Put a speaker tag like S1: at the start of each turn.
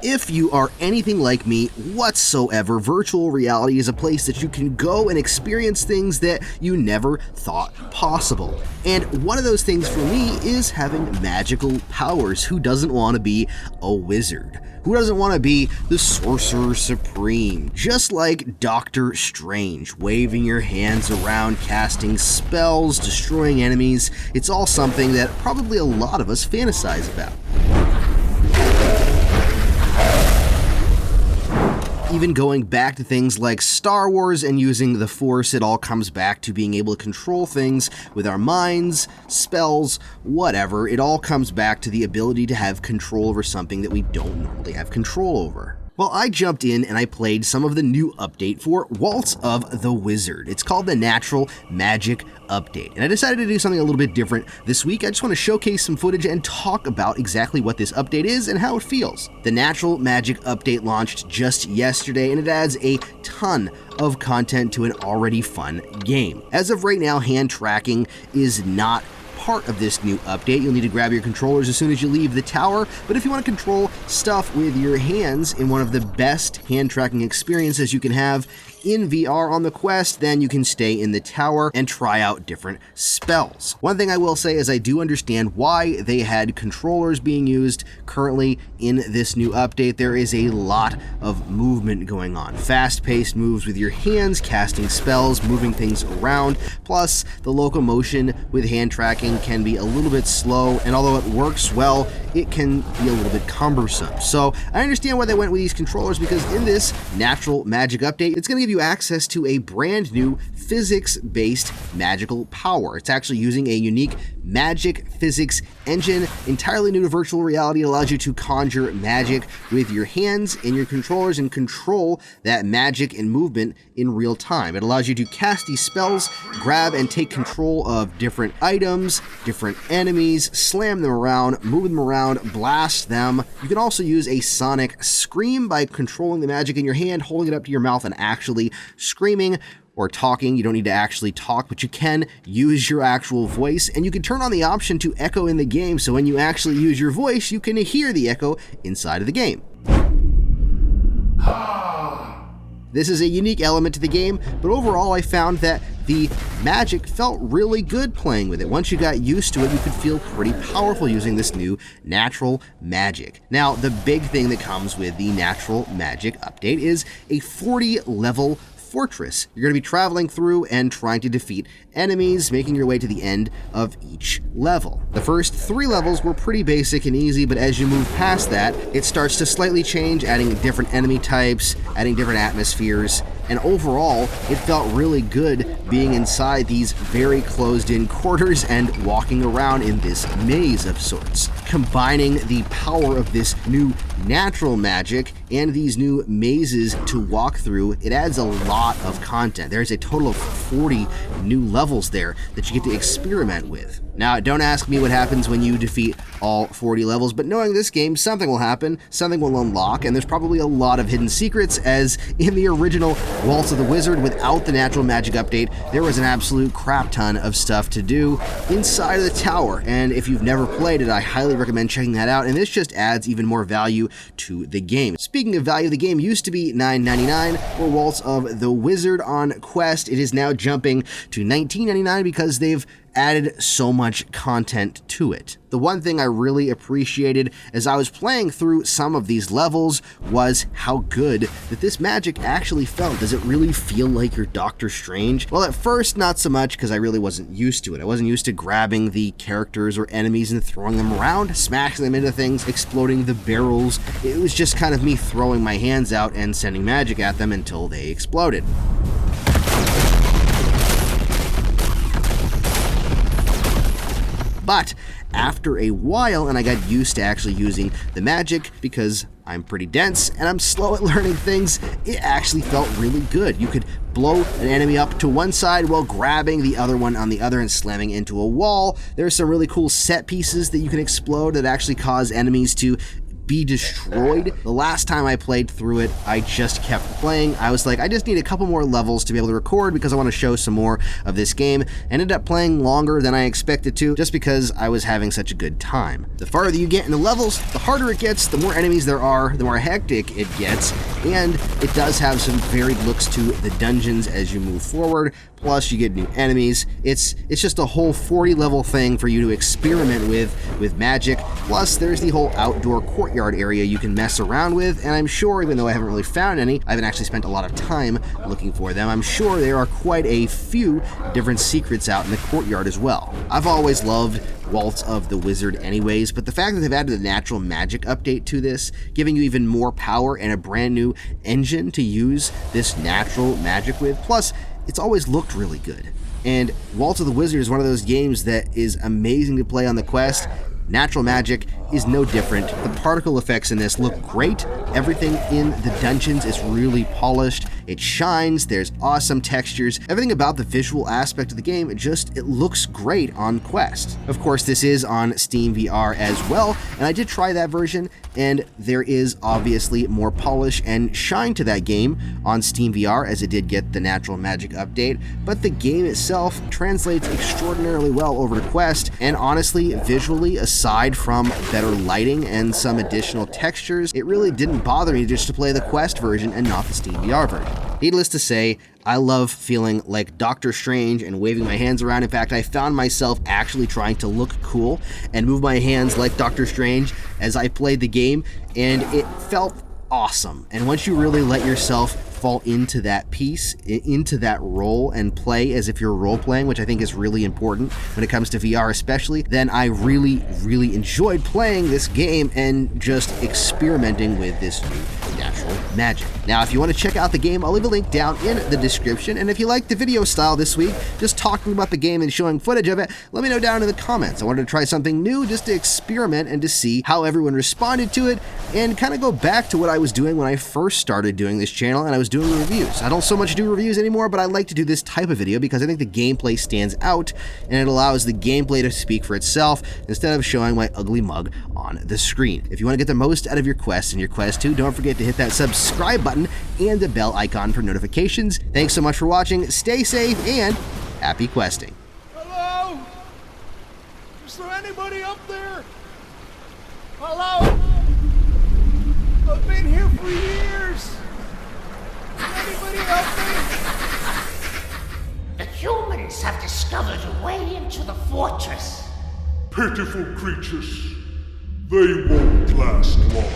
S1: If you are anything like me whatsoever, virtual reality is a place that you can go and experience things that you never thought possible. And one of those things for me is having magical powers. Who doesn't want to be a wizard? Who doesn't want to be the Sorcerer Supreme? Just like Doctor Strange, waving your hands around, casting spells, destroying enemies, it's all something that probably a lot of us fantasize about. Even going back to things like Star Wars and using the Force, it all comes back to being able to control things with our minds, spells, whatever. It all comes back to the ability to have control over something that we don't normally have control over. Well, I jumped in and I played some of the new update for Waltz of the Wizard. It's called the Natural Magic Update, and I decided to do something a little bit different this week. I just want to showcase some footage and talk about exactly what this update is and how it feels. The Natural Magic Update launched just yesterday, and it adds a ton of content to an already fun game. As of right now, hand tracking is not part of this new update. You'll need to grab your controllers as soon as you leave the tower, but if you want to control stuff with your hands in one of the best hand tracking experiences you can have in VR on the Quest, then you can stay in the tower and try out different spells. One thing I will say is I do understand why they had controllers being used currently in this new update. There is a lot of movement going on. Fast-paced moves with your hands, casting spells, moving things around, plus the locomotion with hand tracking can be a little bit slow, and although it works well, it can be a little bit cumbersome. So I understand why they went with these controllers, because in this Natural Magic Update, it's going to give you access to a brand new physics-based magical power. It's actually using a unique magic physics engine, entirely new to virtual reality. It allows you to conjure magic with your hands and your controllers and control that magic and movement in real time. It allows you to cast these spells, grab and take control of different items, different enemies, slam them around, move them around, blast them. You can also use a sonic scream by controlling the magic in your hand, holding it up to your mouth and actually screaming or talking. You don't need to actually talk, but you can use your actual voice, and you can turn on the option to echo in the game, so when you actually use your voice, you can hear the echo inside of the game. This is a unique element to the game, but overall I found that the magic felt really good playing with it. Once you got used to it, you could feel pretty powerful using this new Natural Magic. Now, the big thing that comes with the Natural Magic update is a 40-level fortress. You're going to be traveling through and trying to defeat enemies, making your way to the end of each level. The first 3 levels were pretty basic and easy, but as you move past that, it starts to slightly change, adding different enemy types, adding different atmospheres, and overall, it felt really good being inside these very closed-in quarters and walking around in this maze of sorts. Combining the power of this new natural magic and these new mazes to walk through, it adds a lot of content. There's a total of 40 new levels there that you get to experiment with. Now, don't ask me what happens when you defeat all 40 levels, but knowing this game, something will happen, something will unlock, and there's probably a lot of hidden secrets, as in the original Waltz of the Wizard, without the Natural Magic Update, there was an absolute crap ton of stuff to do inside of the tower, and if you've never played it, I highly recommend checking that out, and this just adds even more value to the game. Speaking of value, the game used to be $9.99 for Waltz of the Wizard on Quest. It is now jumping to $19.99 because they've added so much content to it. The one thing I really appreciated as I was playing through some of these levels was how good that this magic actually felt. Does it really feel like you're Doctor Strange? Well, at first, not so much, because I really wasn't used to it. I wasn't used to grabbing the characters or enemies and throwing them around, smashing them into things, exploding the barrels. It was just kind of me throwing my hands out and sending magic at them until they exploded. But after a while, and I got used to actually using the magic because I'm pretty dense and I'm slow at learning things, it actually felt really good. You could blow an enemy up to one side while grabbing the other one on the other and slamming into a wall. There's some really cool set pieces that you can explode that actually cause enemies to be destroyed. The last time I played through it, I just kept playing. I was like, I just need a couple more levels to be able to record because I want to show some more of this game. Ended up playing longer than I expected to just because I was having such a good time. The farther you get in the levels, the harder it gets, the more enemies there are, the more hectic it gets, and it does have some varied looks to the dungeons as you move forward. Plus, you get new enemies. It's just a whole 40 level thing for you to experiment with magic. Plus, there's the whole outdoor courtyard area you can mess around with, and I'm sure, even though I haven't really found any, I haven't actually spent a lot of time looking for them, I'm sure there are quite a few different secrets out in the courtyard as well. I've always loved Waltz of the Wizard anyways, but the fact that they've added the natural magic update to this, giving you even more power and a brand new engine to use this natural magic with, plus it's always looked really good. And Waltz of the Wizard is one of those games that is amazing to play on the Quest. Natural magic is no different. The particle effects in this look great. Everything in the dungeons is really polished. It shines, there's awesome textures. Everything about the visual aspect of the game, it looks great on Quest. Of course, this is on Steam VR as well, and I did try that version, and there is obviously more polish and shine to that game on Steam VR as it did get the natural magic update, but the game itself translates extraordinarily well over to Quest, and honestly, visually, aside from better lighting and some additional textures, it really didn't bother me just to play the Quest version and not the Steam VR version. Needless to say, I love feeling like Doctor Strange and waving my hands around. In fact, I found myself actually trying to look cool and move my hands like Doctor Strange as I played the game, and it felt awesome. And once you really let yourself fall into that piece, into that role, and play as if you're role-playing, which I think is really important when it comes to VR especially, then I really, really enjoyed playing this game and just experimenting with this new natural magic. Now, if you want to check out the game, I'll leave a link down in the description, and if you like the video style this week, just talking about the game and showing footage of it, let me know down in the comments. I wanted to try something new just to experiment and to see how everyone responded to it, and kind of go back to what I was doing when I first started doing this channel, and I was doing reviews. I don't so much do reviews anymore, but I like to do this type of video because I think the gameplay stands out, and it allows the gameplay to speak for itself instead of showing my ugly mug on the screen. If you want to get the most out of your quests and your Quest 2, don't forget to hit that subscribe button and the bell icon for notifications. Thanks so much for watching, stay safe, and happy questing.
S2: Hello? Is there anybody up there? Hello? I've been here for years. Is anybody help me?
S3: The humans have discovered a way into the fortress.
S4: Pitiful creatures. They won't last long.